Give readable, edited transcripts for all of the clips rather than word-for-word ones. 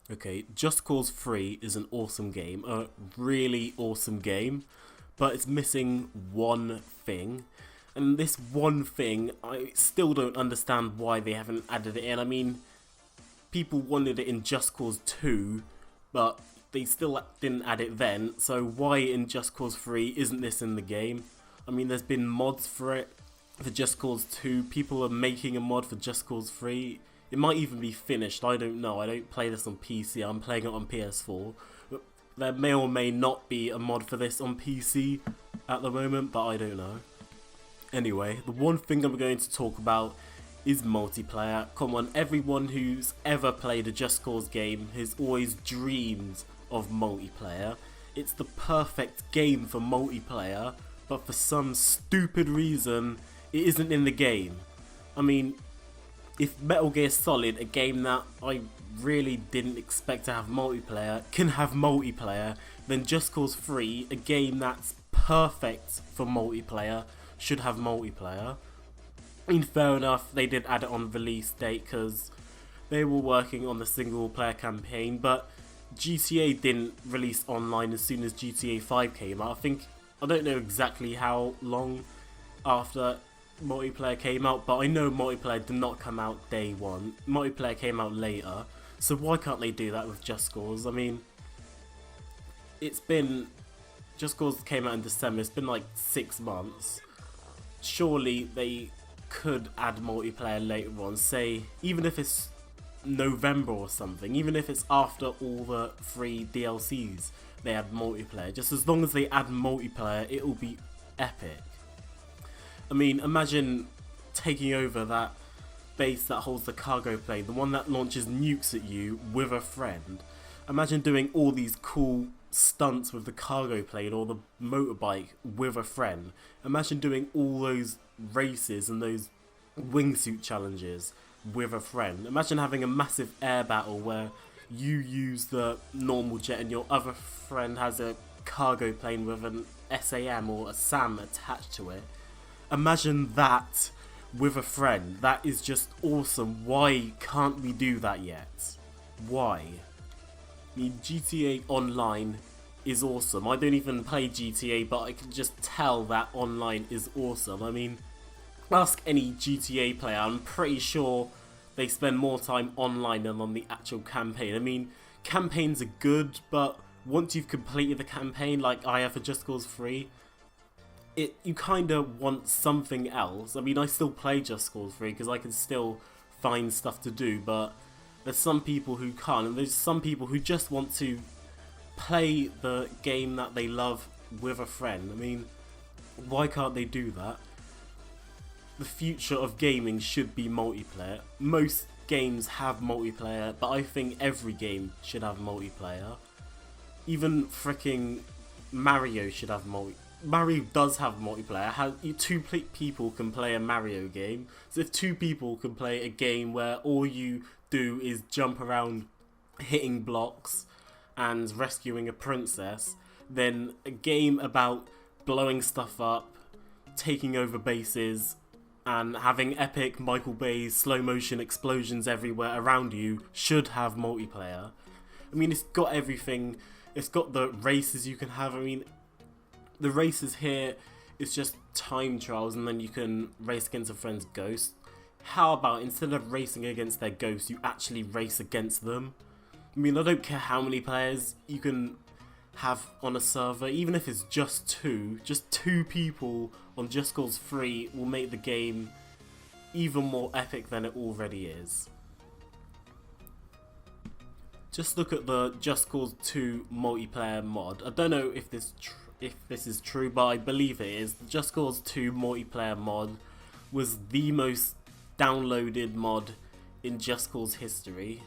Okay, Just Cause 3 is an awesome game, a really awesome game, but it's missing one thing. And this one thing, I still don't understand why they haven't added it in. I mean, people wanted it in Just Cause 2, but they still didn't add it then, so why in Just Cause 3 isn't this in the game? I mean, there's been mods for it, for Just Cause 2, people are making a mod for Just Cause 3. It might even be finished, I don't know. I don't play this on PC, I'm playing it on PS4. But there may or may not be a mod for this on PC at the moment, but I don't know. Anyway, the one thing I'm going to talk about is multiplayer. Come on, everyone who's ever played a Just Cause game has always dreamed of multiplayer. It's the perfect game for multiplayer, but for some stupid reason, it isn't in the game. I mean, if Metal Gear Solid, a game that I really didn't expect to have multiplayer, can have multiplayer, then Just Cause 3, a game that's perfect for multiplayer, should have multiplayer. I mean, fair enough, they did add it on release date because they were working on the single player campaign, but GTA didn't release online as soon as GTA 5 came out. I don't know exactly how long after multiplayer came out, but I know multiplayer did not come out day one. Multiplayer came out later, so why can't they do that with Just Cause? I mean, Just Cause came out in December, it's been like 6 months. Surely they could add multiplayer later on, say, even if it's November or something, even if it's after all the 3 DLCs they add multiplayer, just as long as they add multiplayer, it will be epic. I mean, imagine taking over that base that holds the cargo plane, the one that launches nukes at you with a friend. Imagine doing all these cool stunts with the cargo plane or the motorbike with a friend. Imagine doing all those races and those wingsuit challenges with a friend. Imagine having a massive air battle where you use the normal jet and your other friend has a cargo plane with an SAM or a SAM attached to it. Imagine that with a friend. That is just awesome. Why can't we do that yet? Why? I mean, GTA Online is awesome. I don't even play GTA, but I can just tell that online is awesome. I mean, ask any GTA player, I'm pretty sure they spend more time online than on the actual campaign. I mean, campaigns are good, but once you've completed the campaign, like I have for Just Cause 3, you kind of want something else. I mean, I still play Just Cause 3 because I can still find stuff to do, but there's some people who can't, and there's some people who just want to play the game that they love with a friend. I mean, why can't they do that? The future of gaming should be multiplayer. Most games have multiplayer, but I think every game should have multiplayer. Even freaking Mario should have Mario does have multiplayer. Two people can play a Mario game. So if 2 people can play a game where all you do is jump around hitting blocks and rescuing a princess, then a game about blowing stuff up, taking over bases, and having epic Michael Bay's slow motion explosions everywhere around you should have multiplayer. I mean, it's got everything. It's got the races you can have. I mean, the races here is just time trials and then you can race against a friend's ghost. How about instead of racing against their ghost, you actually race against them? I mean, I don't care how many players you can have on a server, even if it's just 2 people on Just Cause 3 will make the game even more epic than it already is. Just look at the Just Cause 2 multiplayer mod. I don't know if this is true, but I believe it is. The Just Cause 2 multiplayer mod was the most downloaded mod in Just Cause history.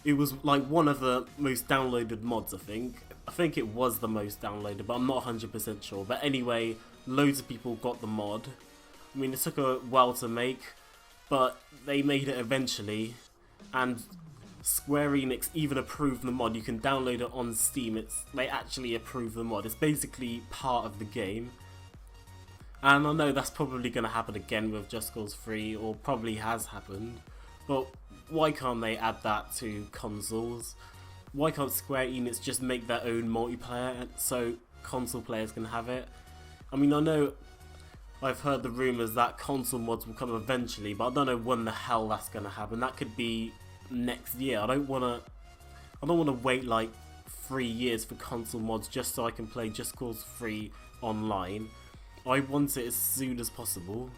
It was like one of the most downloaded mods, I think. I think it was the most downloaded, but I'm not 100% sure. But anyway, loads of people got the mod. I mean, it took a while to make, but they made it eventually. And Square Enix even approved the mod. You can download it on Steam. They actually approved the mod. It's basically part of the game. And I know that's probably going to happen again with Just Cause 3, or probably has happened. But why can't they add that to consoles? why can't Square Enix just make their own multiplayer so console players can have it? I mean, I know I've heard the rumours that console mods will come eventually, but I don't know when the hell that's gonna happen. That could be next year. I don't wanna wait like 3 years for console mods just so I can play Just Cause 3 online. I want it as soon as possible.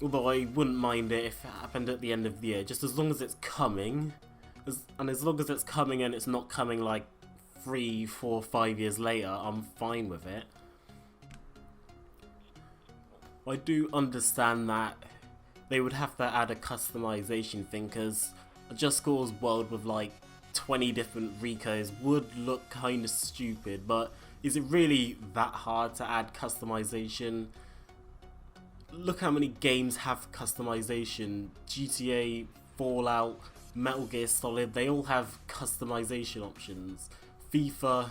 Although I wouldn't mind it if it happened at the end of the year, just as long as it's coming. And as long as it's coming and it's not coming like 3, 4, 5 years later, I'm fine with it. I do understand that they would have to add a customization thing, because a Just Cause world with like 20 different Ricos would look kinda stupid, but is it really that hard to add customization? Look how many games have customization. GTA, Fallout, Metal Gear Solid, they all have customization options. FIFA,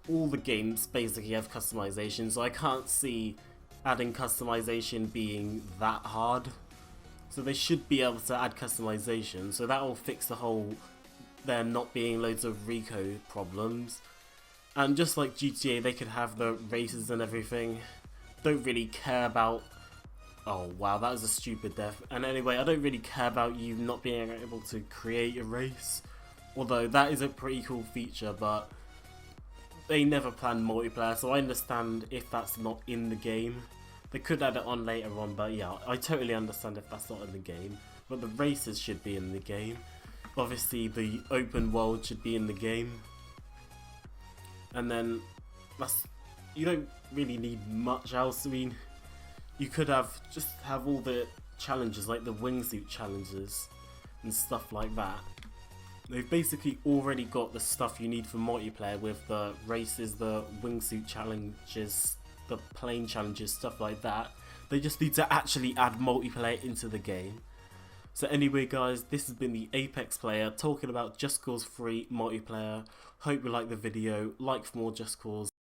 all the games basically have customization, so I can't see adding customization being that hard. So they should be able to add customization, so that will fix the whole there not being loads of Rico problems. And just like GTA, they could have the races and everything. Don't really care about... Oh wow, that was a stupid death. And anyway, I don't really care about you not being able to create a race. Although that is a pretty cool feature, but they never planned multiplayer, so I understand if that's not in the game. They could add it on later on, but yeah, I totally understand if that's not in the game. But the races should be in the game. Obviously the open world should be in the game. And then you don't really need much else. I mean, you could just have all the challenges, like the wingsuit challenges and stuff like that. They've basically already got the stuff you need for multiplayer with the races, the wingsuit challenges, the plane challenges, stuff like that. They just need to actually add multiplayer into the game. So anyway guys, this has been the Apex player talking about Just Cause 3 multiplayer. Hope you liked the video, like for more Just Cause.